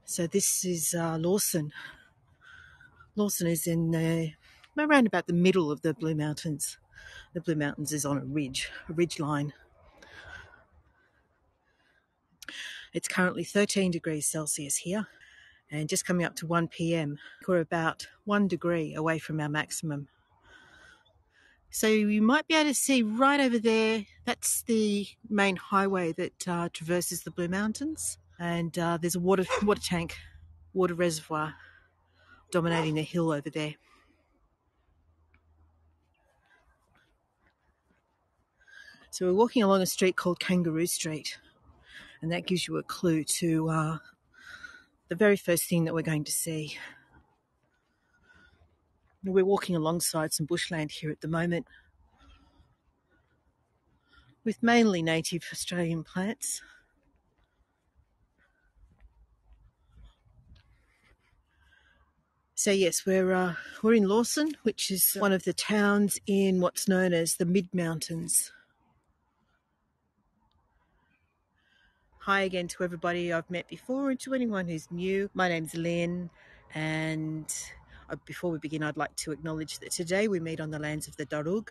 So this is Lawson. Lawson is in around about the middle of the Blue Mountains. The Blue Mountains is on a ridge line. It's currently 13 degrees Celsius here, and just coming up to 1 p.m. We're about 1 degree away from our maximum. So you might be able to see right over there, that's the main highway that traverses the Blue Mountains. And there's a water tank, water reservoir dominating the hill over there. So we're walking along a street called Kangaroo Street, and that gives you a clue to the very first thing that we're going to see. We're walking alongside some bushland here at the moment with mainly native Australian plants. So yes, we're in Lawson, which is one of the towns in what's known as the Mid-Mountains. Hi again to everybody I've met before and to anyone who's new. My name's Lynn, and before we begin, I'd like to acknowledge that today we meet on the lands of the Dharug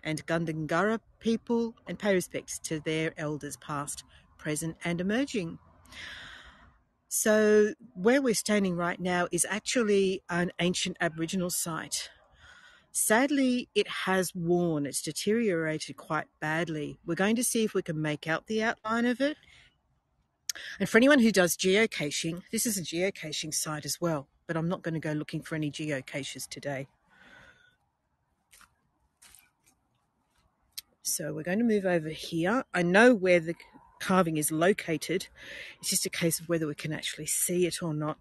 and Gundungurra people and pay respects to their elders past, present and emerging. So where we're standing right now is actually an ancient Aboriginal site. Sadly, it has worn, it's deteriorated quite badly. We're going to see if we can make out the outline of it. And for anyone who does geocaching, this is a geocaching site as well, but I'm not going to go looking for any geocaches today. So we're going to move over here. I know where the carving is located. It's just a case of whether we can actually see it or not.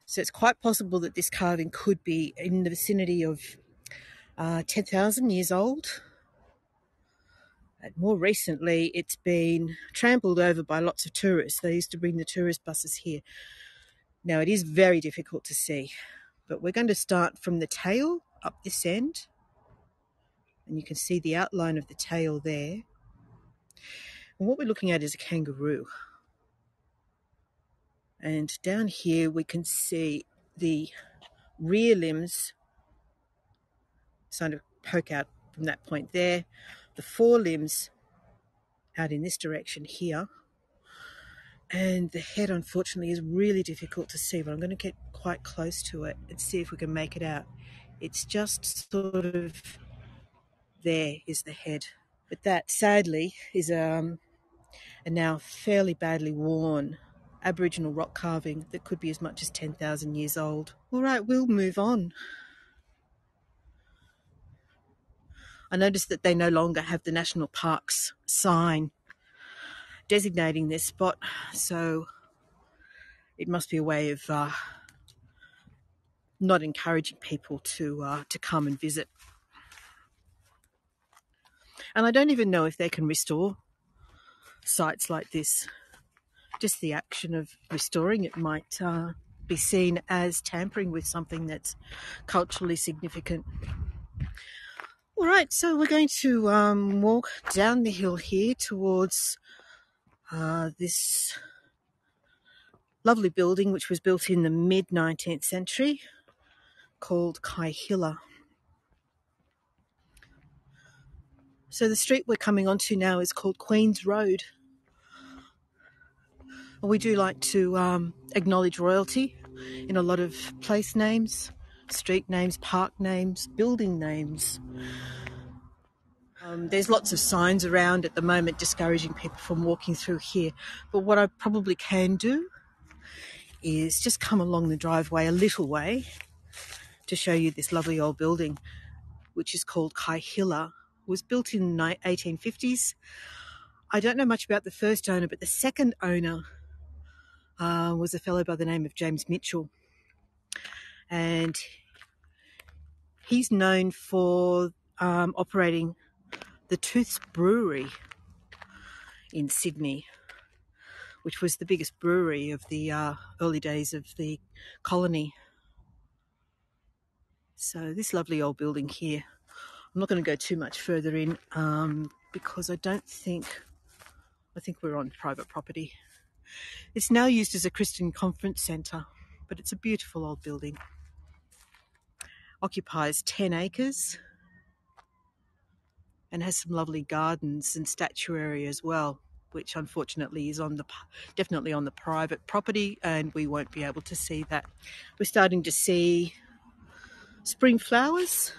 So it's quite possible that this carving could be in the vicinity of 10,000 years old. And more recently, it's been trampled over by lots of tourists. They used to bring the tourist buses here. Now, it is very difficult to see, but we're going to start from the tail up this end. And you can see the outline of the tail there. And what we're looking at is a kangaroo. And down here we can see the rear limbs sort of poke out from that point there. The forelimbs out in this direction here. And the head, unfortunately, is really difficult to see, but I'm going to get quite close to it and see if we can make it out. It's just sort of there is the head. But that, sadly, is a now fairly badly worn Aboriginal rock carving that could be as much as 10,000 years old. All right, we'll move on. I noticed that they no longer have the National Parks sign designating this spot, so it must be a way of not encouraging people to come and visit. And I don't even know if they can restore sites like this. Just the action of restoring it might be seen as tampering with something that's culturally significant. All right, so we're going to walk down the hill here towards this lovely building which was built in the mid-19th century called Kaihilla. So the street we're coming onto now is called Queen's Road. We do like to acknowledge royalty in a lot of place names, street names, park names, building names. There's lots of signs around at the moment discouraging people from walking through here. But what I probably can do is just come along the driveway a little way to show you this lovely old building, which is called Kaihilla. It was built in the 1850s. I don't know much about the first owner, but the second owner was a fellow by the name of James Mitchell. And he's known for operating the Tooths Brewery in Sydney, which was the biggest brewery of the early days of the colony. So this lovely old building here, I'm not going to go too much further in because I don't think I think we're on private property. It's now used as a Christian conference centre, but it's a beautiful old building. Occupies 10 acres and has some lovely gardens and statuary as well, which unfortunately is definitely on the private property, and we won't be able to see that. We're starting to see spring flowers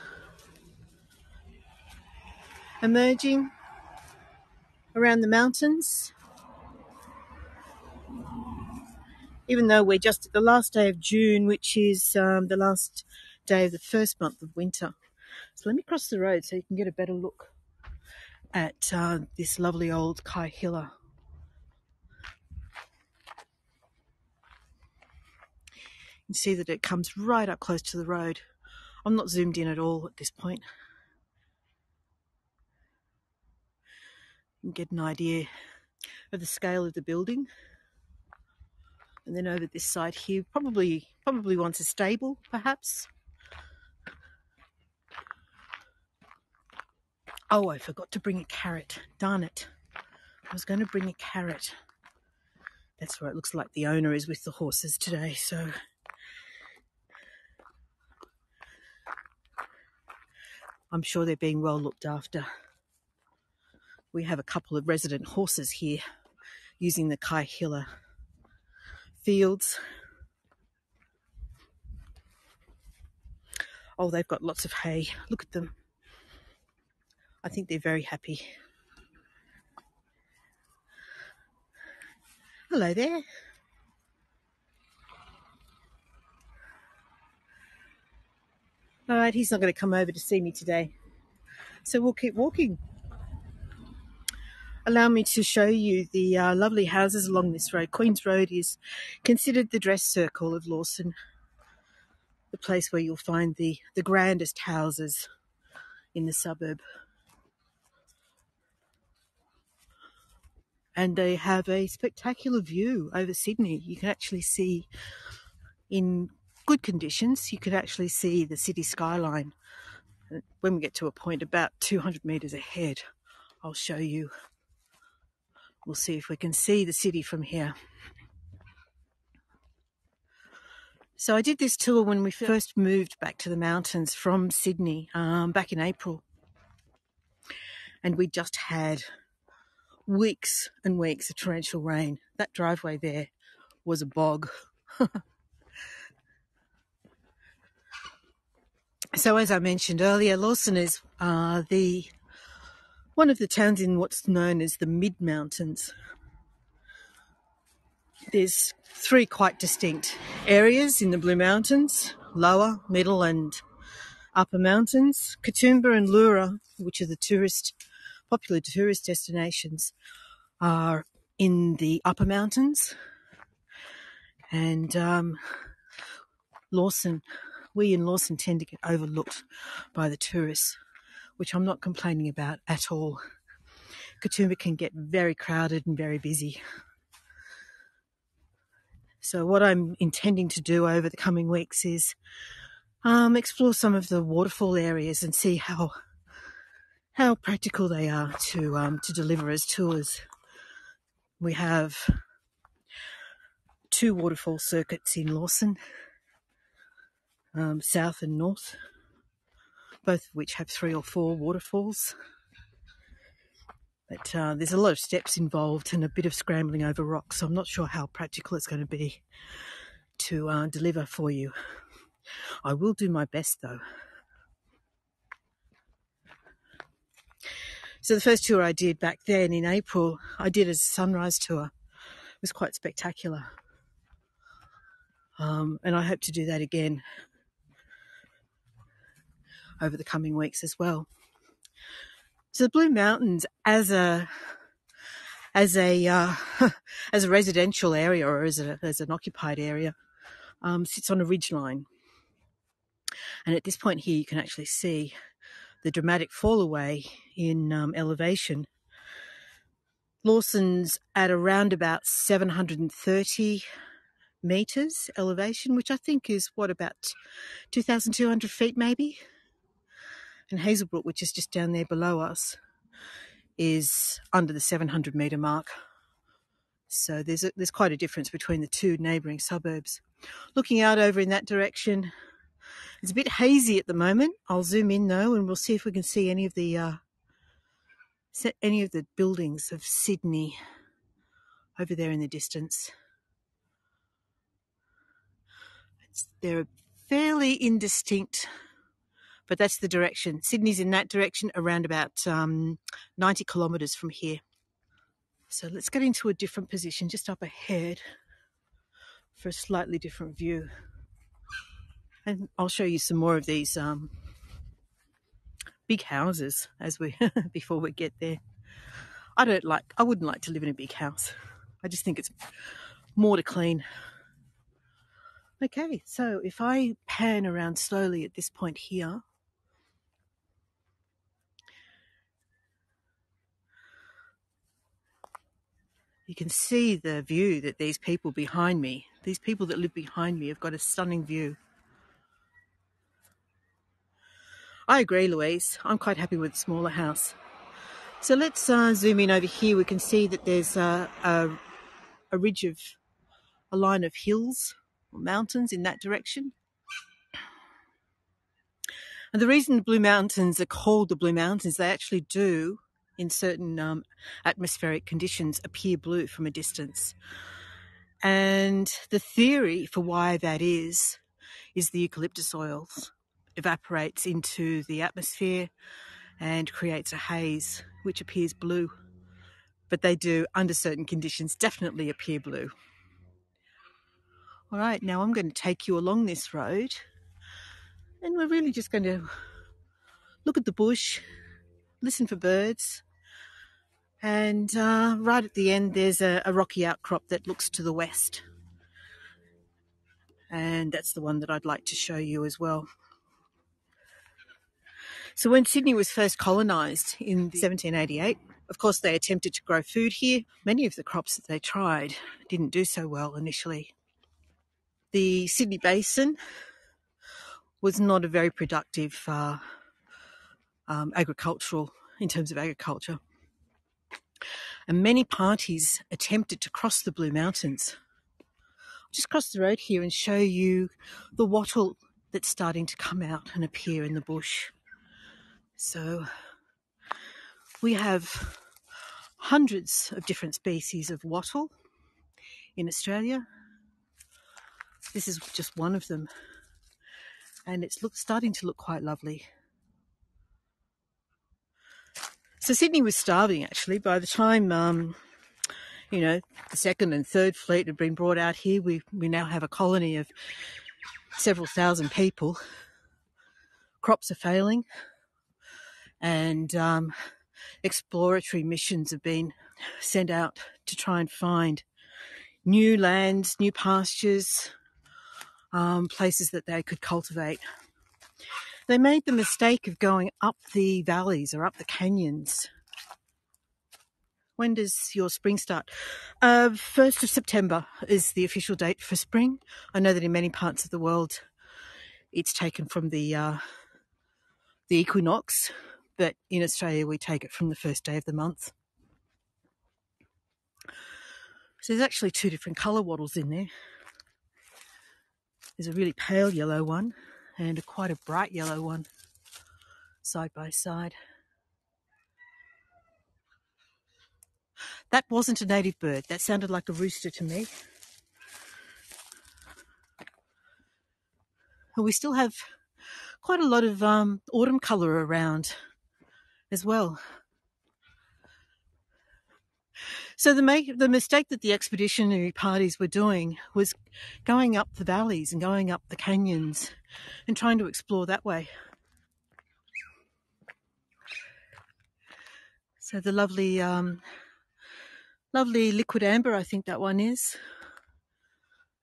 emerging around the mountains. Even though we're just at the last day of June, which is the last day of the first month of winter. So let me cross the road so you can get a better look at this lovely old kaihila. You can see that it comes right up close to the road. I'm not zoomed in at all at this point. You can get an idea of the scale of the building. And then over this side here, probably wants a stable, perhaps. Oh, I forgot to bring a carrot. Darn it. I was going to bring a carrot. That's right, it looks like the owner is with the horses today, so I'm sure they're being well looked after. We have a couple of resident horses here using the kaihila fields. Oh, they've got lots of hay. Look at them. I think they're very happy. Hello there. All right, he's not going to come over to see me today, so we'll keep walking. Allow me to show you the lovely houses along this road. Queen's Road is considered the dress circle of Lawson, the place where you'll find the grandest houses in the suburb. And they have a spectacular view over Sydney. You can actually see, in good conditions, you can actually see the city skyline. When we get to a point about 200 metres ahead, I'll show you. We'll see if we can see the city from here. So I did this tour when we first moved back to the mountains from Sydney back in April. And we just had weeks and weeks of torrential rain. That driveway there was a bog. So as I mentioned earlier, Lawson is one of the towns in what's known as the mid-mountains. There's 3 quite distinct areas in the Blue Mountains: lower, middle and upper mountains. Katoomba and Leura, which are the popular tourist destinations, are in the upper mountains. And we in Lawson tend to get overlooked by the tourists, which I'm not complaining about at all. Katoomba can get very crowded and very busy. So what I'm intending to do over the coming weeks is explore some of the waterfall areas and see how practical they are to deliver as tours. We have 2 waterfall circuits in Lawson, south and north, both of which have 3 or 4 waterfalls. But there's a lot of steps involved and a bit of scrambling over rocks, so I'm not sure how practical it's going to be to deliver for you. I will do my best though. So the first tour I did back then in April, I did as a sunrise tour. It was quite spectacular. And I hope to do that again over the coming weeks as well. So the Blue Mountains as a residential area, or as an occupied area, sits on a ridgeline. And at this point here, you can actually see the dramatic fall away in elevation. Lawson's at around about 730 metres elevation, which I think is about 2,200 feet maybe. And Hazelbrook, which is just down there below us, is under the 700-metre mark. So there's quite a difference between the two neighbouring suburbs. Looking out over in that direction, it's a bit hazy at the moment. I'll zoom in though, and we'll see if we can see any of the buildings of Sydney over there in the distance. They're fairly indistinct, but that's the direction. Sydney's in that direction, around about 90 kilometres from here. So let's get into a different position just up ahead for a slightly different view. And I'll show you some more of these big houses as we before we get there. I wouldn't like to live in a big house. I just think it's more to clean. Okay, so if I pan around slowly at this point here, you can see the view that these people that live behind me have got a stunning view. I agree, Louise. I'm quite happy with a smaller house. So let's zoom in over here. We can see that there's a line of hills or mountains in that direction. And the reason the Blue Mountains are called the Blue Mountains, they actually do, in certain atmospheric conditions, appear blue from a distance. And the theory for why that is the eucalyptus oils evaporates into the atmosphere and creates a haze which appears blue. But they do, under certain conditions, definitely appear blue. All right, now I'm going to take you along this road, and we're really just going to look at the bush, listen for birds, and right at the end there's a rocky outcrop that looks to the west. And that's the one that I'd like to show you as well. So when Sydney was first colonised in 1788, of course they attempted to grow food here. Many of the crops that they tried didn't do so well initially. The Sydney Basin was not a very productive agricultural, in terms of agriculture. And many parties attempted to cross the Blue Mountains. I'll just cross the road here and show you the wattle that's starting to come out and appear in the bush. So we have hundreds of different species of wattle in Australia. This is just one of them, and it's starting to look quite lovely. So Sydney was starving, actually. By the time, the second and third fleet had been brought out here, we now have a colony of several thousand people. Crops are failing, and exploratory missions have been sent out to try and find new lands, new pastures, places that they could cultivate. They made the mistake of going up the valleys or up the canyons. When does your spring start? 1st of September is the official date for spring. I know that in many parts of the world it's taken from the equinox, but in Australia we take it from the first day of the month. So there's actually two different colour wattles in there. There's a really pale yellow one and quite a bright yellow one, side by side. That wasn't a native bird. That sounded like a rooster to me. And we still have quite a lot of autumn colour around as well. So the mistake that the expeditionary parties were doing was going up the valleys and going up the canyons and trying to explore that way. So the lovely liquid amber, I think that one is.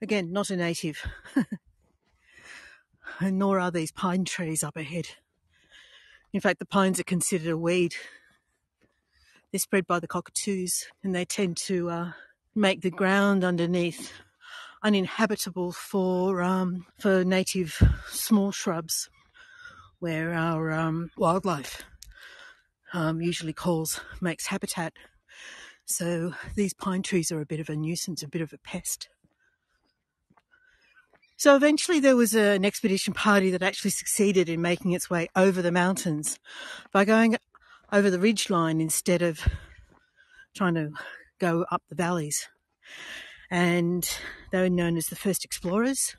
Again, not a native. And nor are these pine trees up ahead. In fact, the pines are considered a weed. They're spread by the cockatoos, and they tend to make the ground underneath uninhabitable for native small shrubs, where our wildlife usually makes habitat. So these pine trees are a bit of a nuisance, a bit of a pest. So eventually there was an expedition party that actually succeeded in making its way over the mountains by going over the ridge line instead of trying to go up the valleys. And they were known as the first explorers.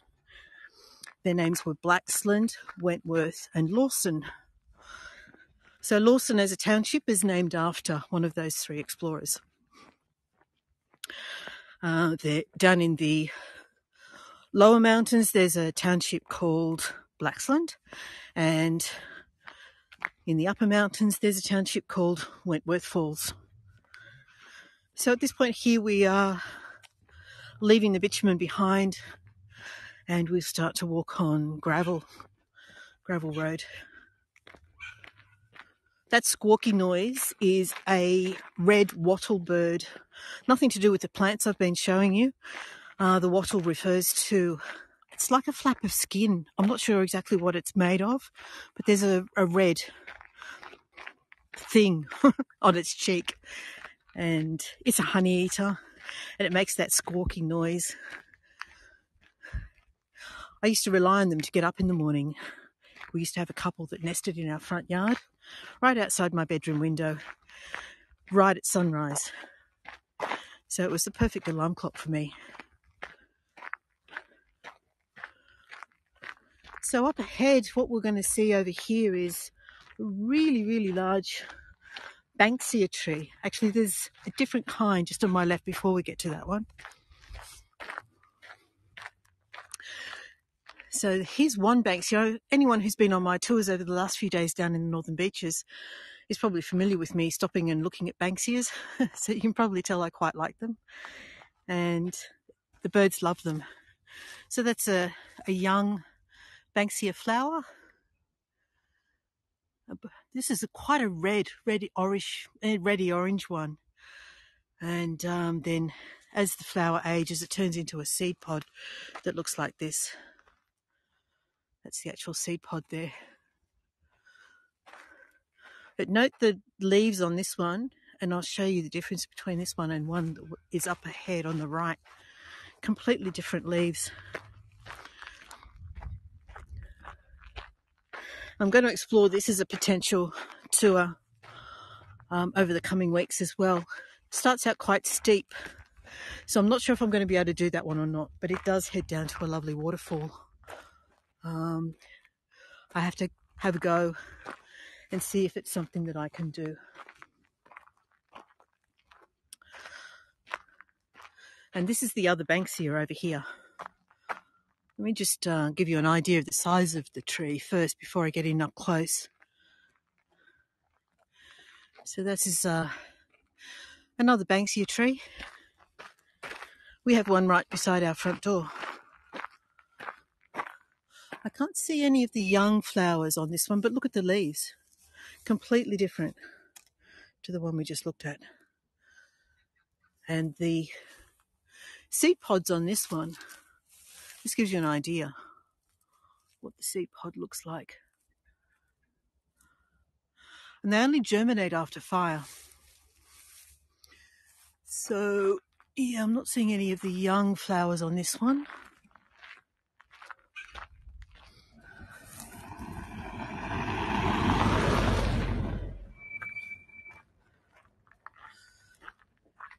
Their names were Blaxland, Wentworth and Lawson. So Lawson as a township is named after one of those three explorers. They're down in the lower mountains, there's a township called Blaxland, and in the upper mountains, there's a township called Wentworth Falls. So at this point here, we are leaving the bitumen behind, and we'll start to walk on gravel road. That squawky noise is a red wattle bird. Nothing to do with the plants I've been showing you. The wattle refers to, it's like a flap of skin. I'm not sure exactly what it's made of, but there's a red thing on its cheek. And it's a honey eater, and it makes that squawky noise. I used to rely on them to get up in the morning. We used to have a couple that nested in our front yard, right outside my bedroom window, right at sunrise. So it was the perfect alarm clock for me. So up ahead, what we're going to see over here is a really, really large banksia tree. Actually, there's a different kind just on my left before we get to that one. So here's one banksia. Anyone who's been on my tours over the last few days down in the Northern Beaches is probably familiar with me stopping and looking at banksias. So you can probably tell I quite like them. And the birds love them. So that's a young banksia flower. This is quite a reddy orange one. And then as the flower ages, it turns into a seed pod that looks like this. That's the actual seed pod there. But note the leaves on this one, and I'll show you the difference between this one and one that is up ahead on the right. Completely different leaves. I'm going to explore this as a potential tour over the coming weeks as well. It starts out quite steep, so I'm not sure if I'm going to be able to do that one or not, but it does head down to a lovely waterfall. I have to have a go and see if it's something that I can do. And this is the other banksia over here. Let me just give you an idea of the size of the tree first before I get in up close. So this is another banksia tree. We have one right beside our front door. I can't see any of the young flowers on this one, but look at the leaves. Completely different to the one we just looked at. And the seed pods on this one, this gives you an idea what the seed pod looks like. And they only germinate after fire. So, yeah, I'm not seeing any of the young flowers on this one.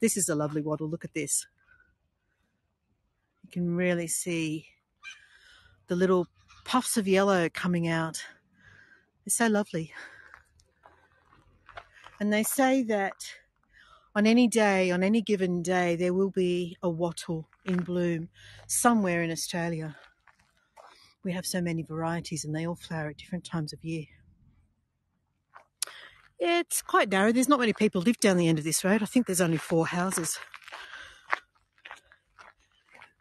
This is a lovely wattle. Look at this. You can really see the little puffs of yellow coming out. It's so lovely. And they say that on any day, on any given day, there will be a wattle in bloom somewhere in Australia. We have so many varieties and they all flower at different times of year. It's quite narrow. There's not many people live down the end of this road. I think there's only 4 houses.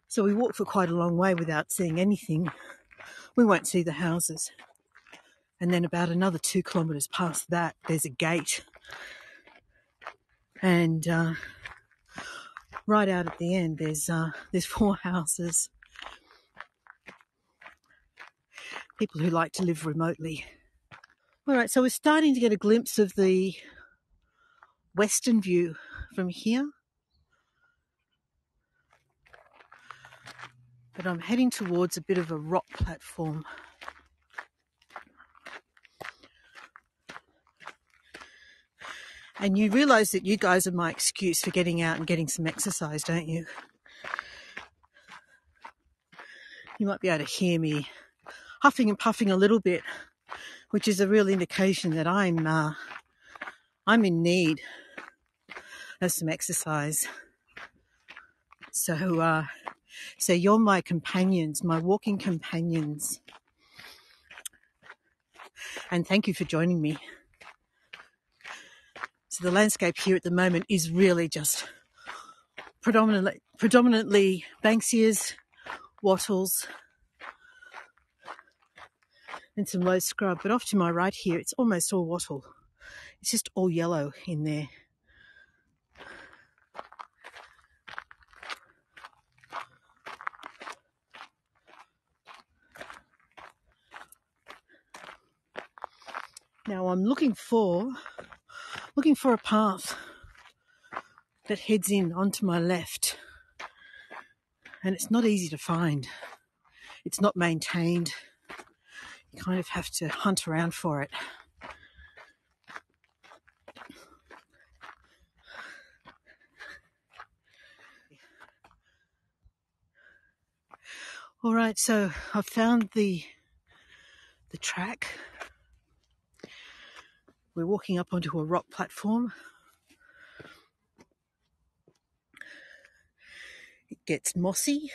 So we walk for quite a long way without seeing anything. We won't see the houses. And then about another 2 kilometres past that, there's a gate. And right out at the end, there's 4 houses. People who like to live remotely. All right, so we're starting to get a glimpse of the western view from here. But I'm heading towards a bit of a rock platform. And you realise that you guys are my excuse for getting out and getting some exercise, don't you? You might be able to hear me huffing and puffing a little bit, which is a real indication that I'm in need of some exercise. So you're my companions, my walking companions. And thank you for joining me. So the landscape here at the moment is really just predominantly Banksias, wattles, and some low scrub. But off to my right here, it's almost all wattle. It's just all yellow in there. Now I'm looking for a path that heads in onto my left. And it's not easy to find. It's not maintained. You kind of have to hunt around for it. All right, so I've found the track. We're walking up onto a rock platform. It gets mossy.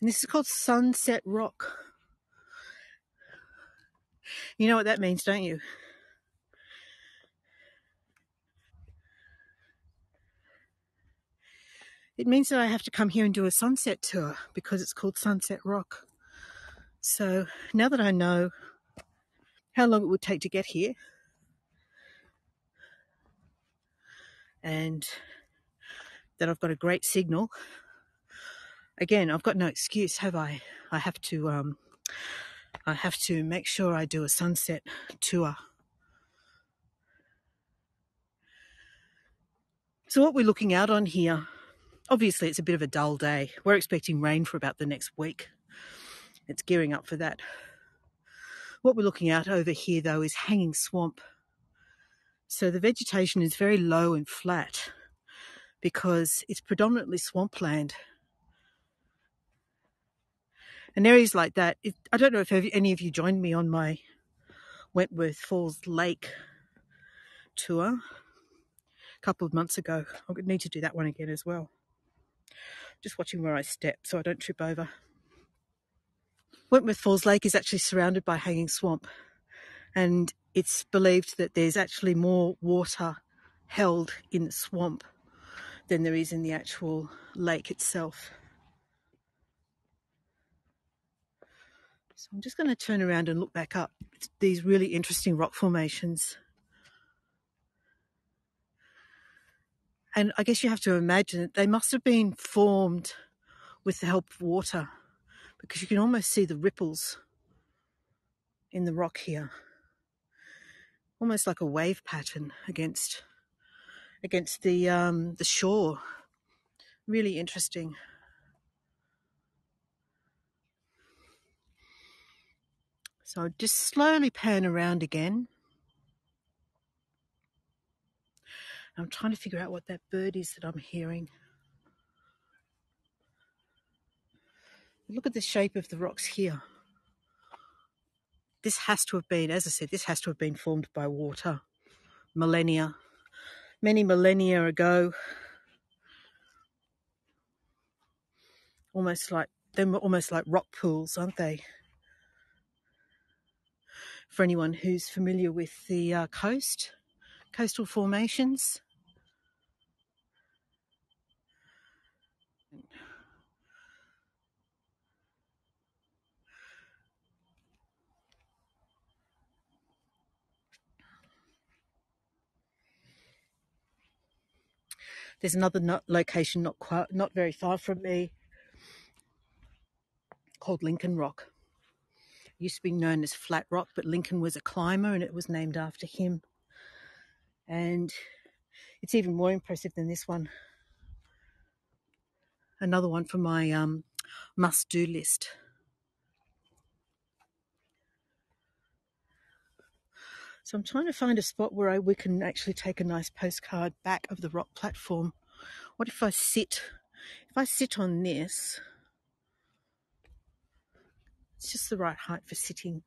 And this is called Sunset Rock. You know what that means, don't you? It means that I have to come here and do a sunset tour because it's called Sunset Rock. So now that I know how long it would take to get here, and that I've got a great signal, again, I've got no excuse, have I? I have to make sure I do a sunset tour. So what we're looking out on here, obviously it's a bit of a dull day. We're expecting rain for about the next week. It's gearing up for that. What we're looking at over here, though, is hanging swamp. So the vegetation is very low and flat because it's predominantly swampland. And areas like that, I don't know if any of you joined me on my Wentworth Falls Lake tour a couple of months ago. I need to do that one again as well. Just watching where I step so I don't trip over. Wentworth Falls Lake is actually surrounded by hanging swamp, and it's believed that there's actually more water held in the swamp than there is in the actual lake itself. So I'm just going to turn around and look back up. It's these really interesting rock formations. And I guess you have to imagine that they must have been formed with the help of water, because you can almost see the ripples in the rock here. Almost like a wave pattern against the shore. Really interesting. So I'll just slowly pan around again. I'm trying to figure out what that bird is that I'm hearing. Look at the shape of the rocks here. This has to have been, as I said, this has to have been formed by water. Millennia. Many millennia ago. They're almost like rock pools, aren't they? For anyone who's familiar with the coastal formations. There's another location not very far from me called Lincoln Rock. It used to be known as Flat Rock, but Lincoln was a climber and it was named after him. And it's even more impressive than this one. Another one for my must-do list. So I'm trying to find a spot where we can actually take a nice postcard back of the rock platform. What if I sit on this? It's just the right height for sitting.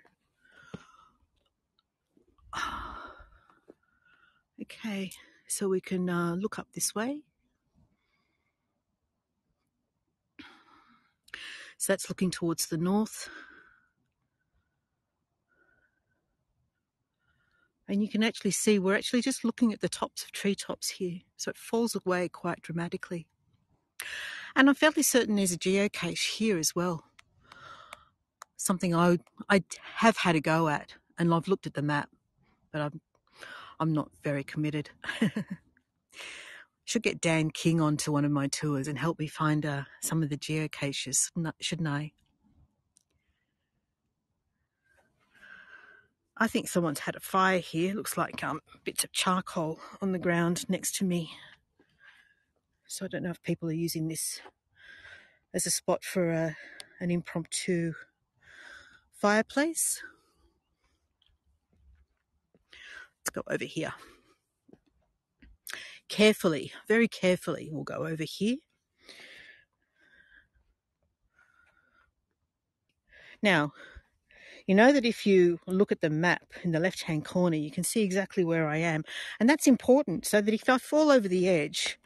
Okay, so we can look up this way. So that's looking towards the north. And you can actually see we're actually just looking at the tops of treetops here. So it falls away quite dramatically. And I'm fairly certain there's a geocache here as well. Something I have had a go at, and I've looked at the map, but I'm not very committed. Should get Dan King onto one of my tours and help me find some of the geocaches, shouldn't I? I think someone's had a fire here. Looks like bits of charcoal on the ground next to me. So I don't know if people are using this as a spot for an impromptu fireplace. Let's go over here. Carefully, very carefully, we'll go over here. Now, you know that if you look at the map in the left-hand corner, you can see exactly where I am. And that's important so that if I fall over the edge,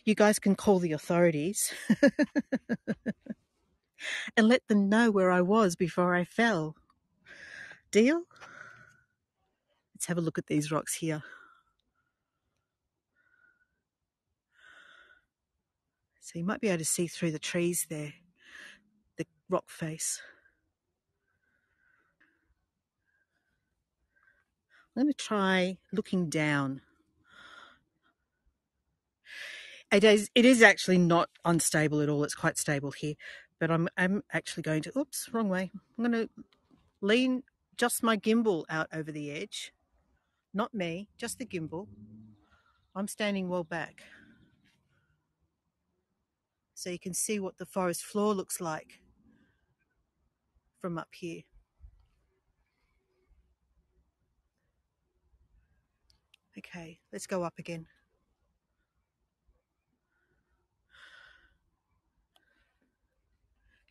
you guys can call the authorities and let them know where I was before I fell. Deal? Let's have a look at these rocks here. So you might be able to see through the trees there, the rock face. I'm going to try looking down. It is actually not unstable at all. It's quite stable here. But I'm actually going to, oops, wrong way. I'm going to lean just my gimbal out over the edge. Not me, just the gimbal. I'm standing well back. So you can see what the forest floor looks like from up here. Okay, let's go up again.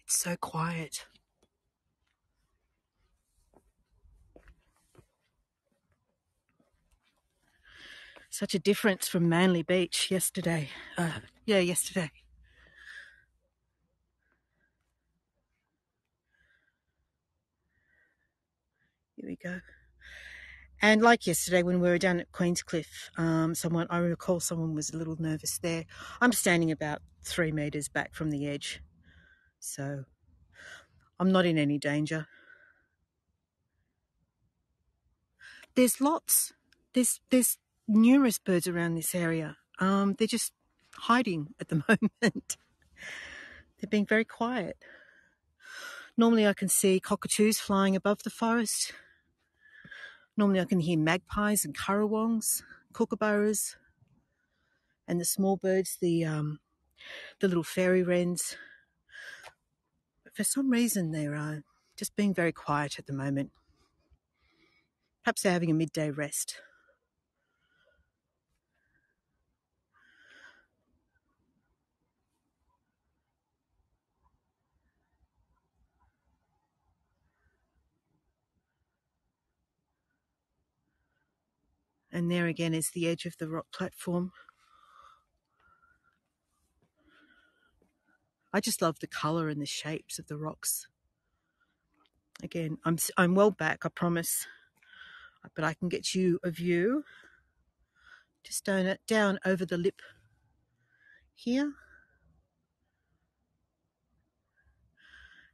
It's so quiet. Such a difference from Manly Beach yesterday. Yesterday. Here we go. And like yesterday when we were down at Queenscliff, I recall someone was a little nervous there. I'm standing about 3 meters back from the edge, so I'm not in any danger. There's there's numerous birds around this area. They're just hiding at the moment. They're being very quiet. Normally I can see cockatoos flying above the forest. Normally I can hear magpies and currawongs, kookaburras, and the small birds, the little fairy wrens. But for some reason they're just being very quiet at the moment. Perhaps they're having a midday rest. And there again is the edge of the rock platform. I just love the colour and the shapes of the rocks. Again, I'm well back, I promise. But I can get you a view just down over the lip here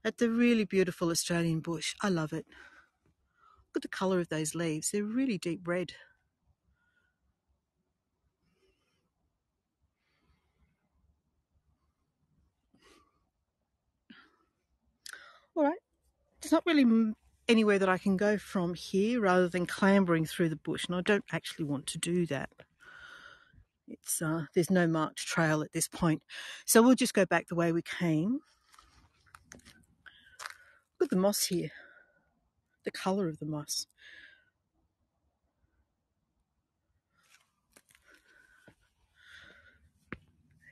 at the really beautiful Australian bush. I love it. Look at the colour of those leaves. They're really deep red. All right, there's not really anywhere that I can go from here rather than clambering through the bush, and I don't actually want to do that. It's there's no marked trail at this point, so we'll just go back the way we came. Look at the moss here, the colour of the moss.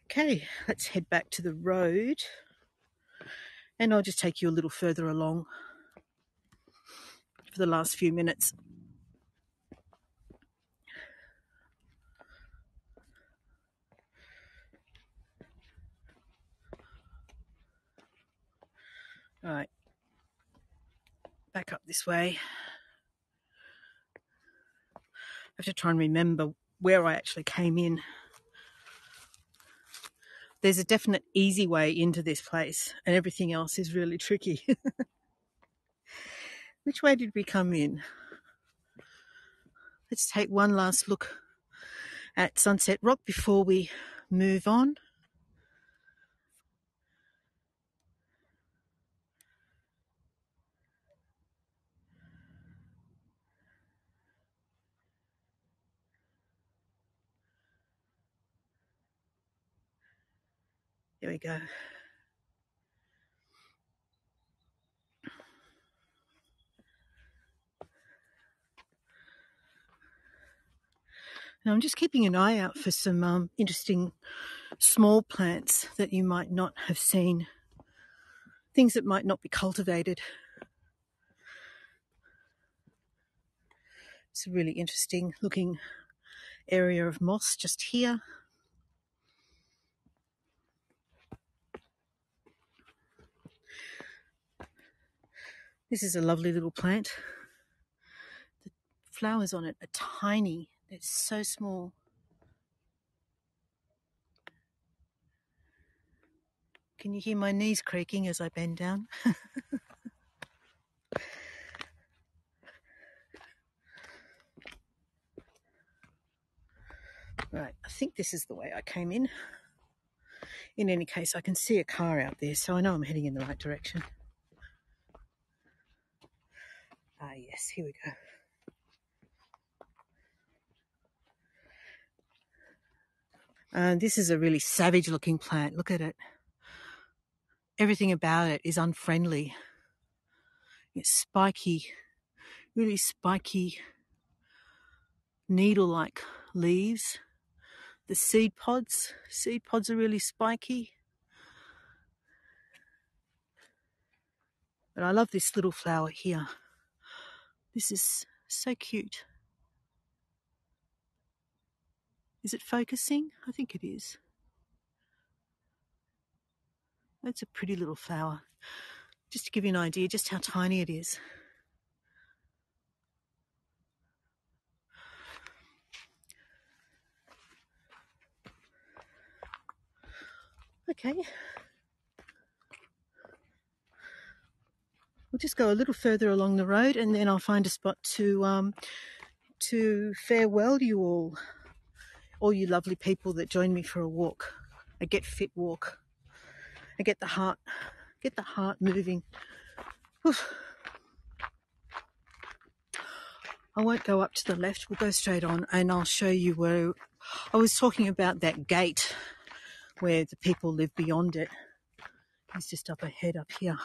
Okay, let's head back to the road, and I'll just take you a little further along for the last few minutes. All right, back up this way. I have to try and remember where I actually came in. There's a definite easy way into this place, and everything else is really tricky. Which way did we come in? Let's take one last look at Sunset Rock before we move on. There we go. Now I'm just keeping an eye out for some interesting small plants that you might not have seen, things that might not be cultivated. It's a really interesting looking area of moss just here. This is a lovely little plant. The flowers on it are tiny. They're so small. Can you hear my knees creaking as I bend down? Right, I think this is the way I came in. In any case, I can see a car out there, so I know I'm heading in the right direction. Ah, yes, here we go. This is a really savage looking plant. Look at it. Everything about it is unfriendly. It's spiky, really spiky, needle-like leaves. The seed pods are really spiky. But I love this little flower here. This is so cute. Is it focusing? I think it is. That's a pretty little flower. Just to give you an idea just how tiny it is. Okay. We'll just go a little further along the road, and then I'll find a spot to farewell you all you lovely people that join me for a walk, a get fit walk. I get the heart moving. Oof. I won't go up to the left, we'll go straight on, and I'll show you where I was talking about, that gate where the people live beyond it. It's just up ahead up here.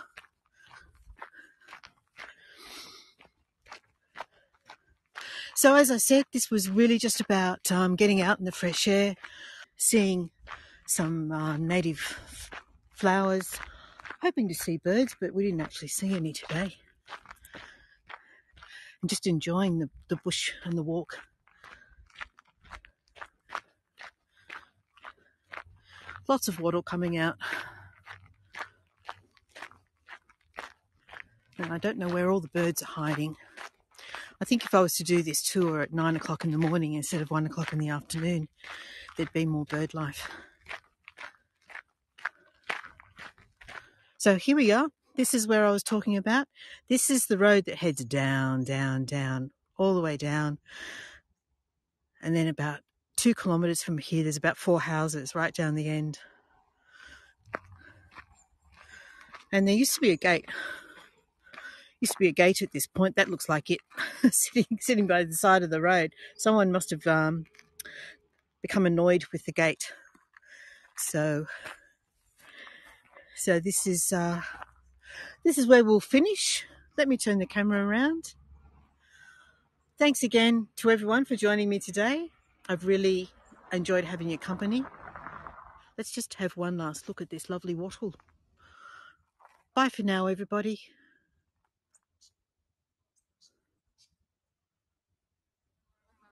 So as I said, this was really just about getting out in the fresh air, seeing some native flowers, hoping to see birds, but we didn't actually see any today. And just enjoying the bush and the walk. Lots of wattle coming out. And I don't know where all the birds are hiding. I think if I was to do this tour at 9 o'clock in the morning instead of 1 o'clock in the afternoon, there'd be more bird life. So here we are. This is where I was talking about. This is the road that heads down, down, down, all the way down. And then about 2 kilometres from here, there's about 4 houses right down the end. And there used to be a gate Used to be a gate at this point. That looks like it, sitting by the side of the road. Someone must have become annoyed with the gate. So this is where we'll finish. Let me turn the camera around. Thanks again to everyone for joining me today. I've really enjoyed having your company. Let's just have one last look at this lovely wattle. Bye for now, everybody.